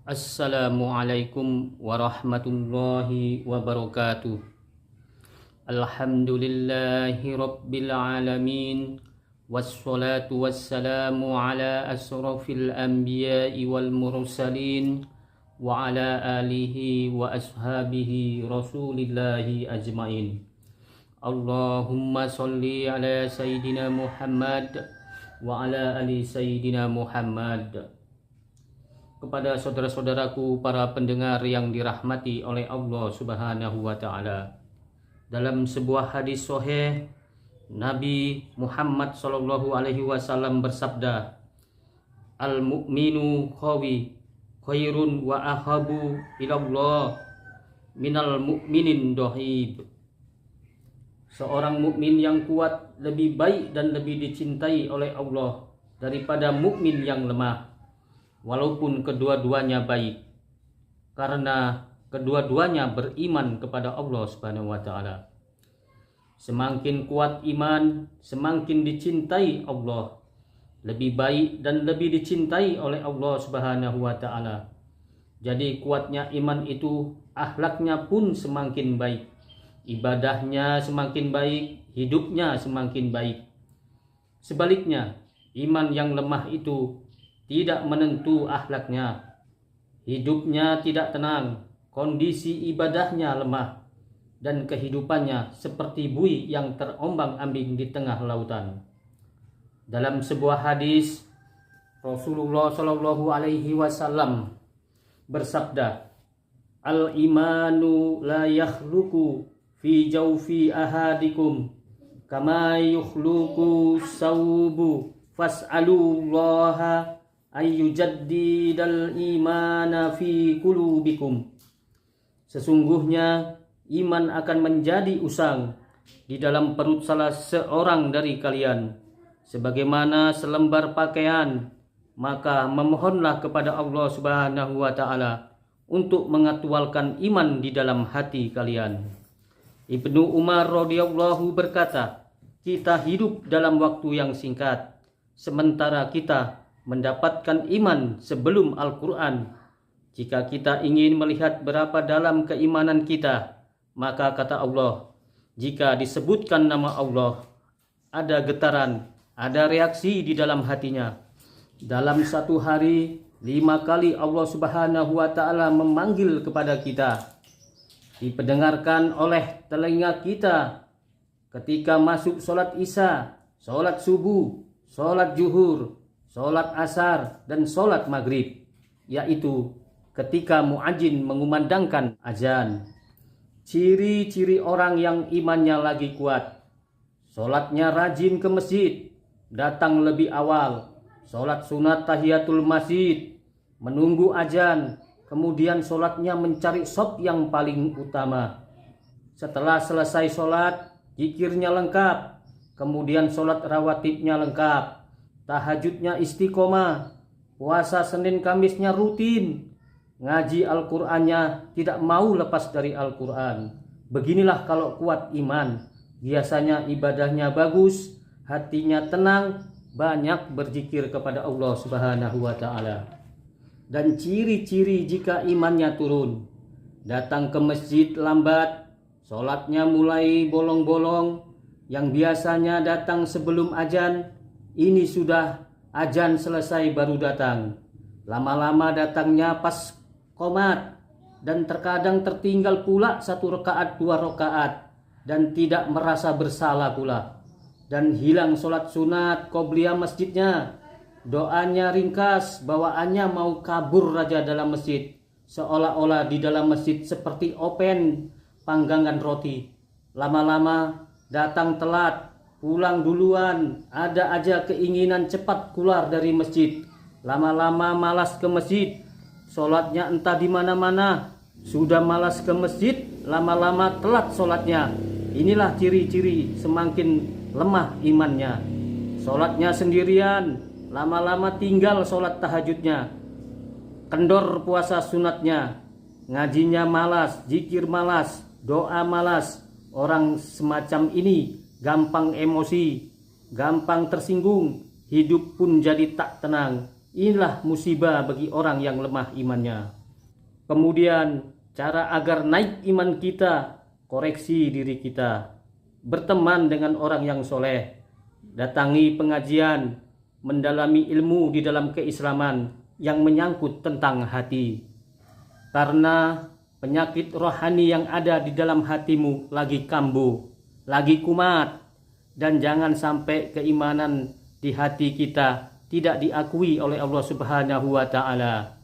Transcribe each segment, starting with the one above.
Assalamualaikum warahmatullahi wabarakatuh. Alhamdulillahi rabbil alamin. Wassalatu wassalamu ala asrafil anbiya'i wal mursalin wa ala alihi wa ashabihi rasulillahi ajmain. Allahumma salli ala sayyidina Muhammad wa ala ali sayyidina Muhammad. Kepada saudara-saudaraku para pendengar yang dirahmati oleh Allah Subhanahu wa taala. Dalam sebuah hadis sahih, Nabi Muhammad sallallahu alaihi wasallam bersabda, "Al-mu'minu qawi khairun wa ahabu ilallah minal mu'minin dhahib." Seorang mukmin yang kuat lebih baik dan lebih dicintai oleh Allah daripada mukmin yang lemah. Walaupun kedua-duanya baik, karena kedua-duanya beriman kepada Allah Subhanahu wa taala. Semakin kuat iman, semakin dicintai Allah, lebih baik dan lebih dicintai oleh Allah Subhanahu wa taala. Jadi kuatnya iman itu, akhlaknya pun semakin baik, ibadahnya semakin baik, hidupnya semakin baik. Sebaliknya, iman yang lemah itu tidak menentu akhlaknya, hidupnya tidak tenang, kondisi ibadahnya lemah, dan kehidupannya seperti buih yang terombang-ambing di tengah lautan. Dalam sebuah hadis, Rasulullah Shallallahu Alaihi Wasallam bersabda, "Al-imanu la yakhluqu fi jawfi ahadikum kama yukhluqu sawbu fas'alullaha ayyujaddidal imana fi qulubikum." Sesungguhnya iman akan menjadi usang di dalam perut salah seorang dari kalian sebagaimana selembar pakaian, maka memohonlah kepada Allah Subhanahu wa taala untuk mengaktualkan iman di dalam hati kalian. Ibnu Umar radhiyallahu berkata, "Kita hidup dalam waktu yang singkat, sementara kita mendapatkan iman sebelum Al-Quran. Jika kita ingin melihat berapa dalam keimanan kita, maka kata Allah, jika disebutkan nama Allah, ada getaran, ada reaksi di dalam hatinya. Dalam satu hari, 5 kali Allah Subhanahu wa taala memanggil kepada kita. Dipendengarkan oleh telinga kita ketika masuk sholat isya, sholat subuh, sholat zuhur, sholat asar, dan sholat maghrib, yaitu ketika muadzin mengumandangkan azan. Ciri-ciri orang yang imannya lagi kuat: sholatnya rajin ke masjid, datang lebih awal, sholat sunat tahiyatul masjid, menunggu azan, kemudian sholatnya mencari shop yang paling utama. Setelah selesai sholat, zikirnya lengkap, kemudian sholat rawatibnya lengkap, tahajudnya istiqomah, puasa Senin Kamisnya rutin, ngaji Al-Qur'annya tidak mau lepas dari Al-Qur'an. Beginilah kalau kuat iman. Biasanya ibadahnya bagus, hatinya tenang, banyak berzikir kepada Allah Subhanahu wa taala. Dan ciri-ciri jika imannya turun: datang ke masjid lambat, sholatnya mulai bolong-bolong, yang biasanya datang sebelum azan, ini sudah azan selesai baru datang. Lama-lama datangnya pas qomat, dan terkadang tertinggal pula 1 rakaat 2 rakaat, dan tidak merasa bersalah pula. Dan hilang sholat sunat qobliyah masjidnya, doanya ringkas, bawaannya mau kabur raja dalam masjid, seolah-olah di dalam masjid seperti open panggangan roti. Lama-lama datang telat, pulang duluan, ada aja keinginan cepat keluar dari masjid. Lama-lama malas ke masjid, sholatnya entah di mana-mana. Sudah malas ke masjid, lama-lama telat sholatnya. Inilah ciri-ciri semakin lemah imannya. Sholatnya sendirian, lama-lama tinggal sholat tahajudnya. Kendor puasa sunatnya, ngajinya malas, zikir malas, doa malas. Orang semacam ini gampang emosi, gampang tersinggung, hidup pun jadi tak tenang. Inilah musibah bagi orang yang lemah imannya. Kemudian cara agar naik iman kita, koreksi diri kita. Berteman dengan orang yang soleh. Datangi pengajian, mendalami ilmu di dalam keislaman yang menyangkut tentang hati. Karena penyakit rohani yang ada di dalam hatimu lagi kambuh, lagi kumat. Dan jangan sampai keimanan di hati kita tidak diakui oleh Allah Subhanahu wa taala.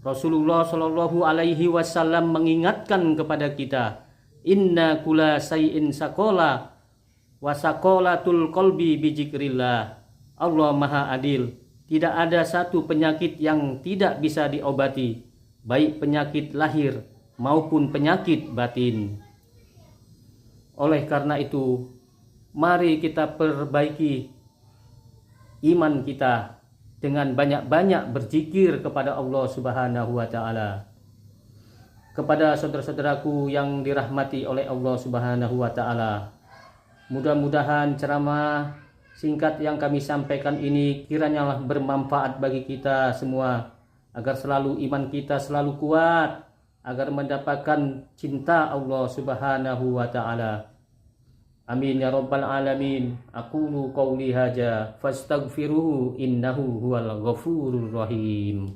Rasulullah Shallallahu alaihi wasallam mengingatkan kepada kita, inna kula sayyin sakola wa sakolatul qalbi bi dzikrillah. Allah Maha Adil. Tidak ada satu penyakit yang tidak bisa diobati, baik penyakit lahir maupun penyakit batin. Oleh karena itu, mari kita perbaiki iman kita dengan banyak-banyak berzikir kepada Allah Subhanahu wa taala. Kepada saudara-saudaraku yang dirahmati oleh Allah Subhanahu wa taala, mudah-mudahan ceramah singkat yang kami sampaikan ini kiranya bermanfaat bagi kita semua, agar selalu iman kita selalu kuat, agar mendapatkan cinta Allah Subhanahu wa taala. Amin ya rabbal alamin. Aqulu qawli hadza fastaghfiruhu innahu huwal ghafurur rahim.